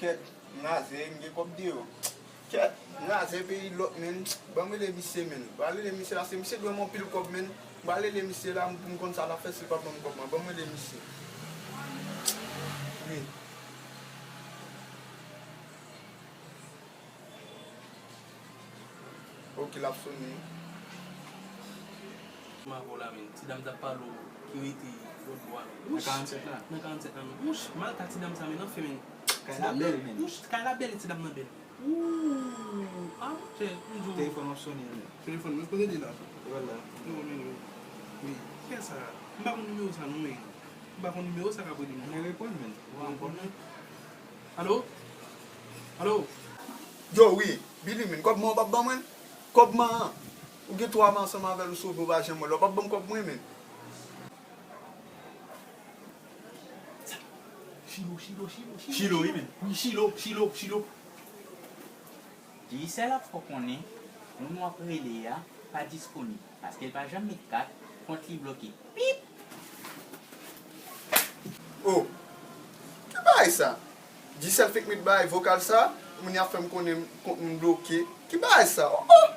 Ket, naze, mge kop deyò. Ket, naze pe yi lot men, ba mwen le misye men. Ba le misye la se misye dwe mon pil kop men. Ba le misye la mpou kon sa la fes li pa bon kop man. Ba mwen le misye. Oui. Ok, la soni. Ma vola men, ti dam da palo ki weti lot boa. Na 47 lan. Na 47 lan. Mouch, mal ka ti dam sa men, nan fe men. Kay la bel men. Mouch, kay la bel ti dam nan bel. Ah, che, njou. Telefon an soni men. Telefon, mwen pwede di la. Wala. Non, men. Oui. Kè sa? Mba kon numero sa nou men. Mba kon numero sa ka pwede men. Mwen repon men. Allo? Allo? Yo, oui. Bili men, kop mwen bab ban men. Kop man. Ou ge 3 man seman vel ou sou bo ba jen mwen. Lo bab ban kop mwen men. Chilo yi men. Oui, Chilo. Di se la fò konen, moun wap rele ya, pa disponi. Paske el pa jam met kat, kont li bloke. Pip! Oh. Ki bay sa? Di sel fik mit bay vokal sa, moun ya fèm konen kont moun bloke. Ki bay sa? Oh.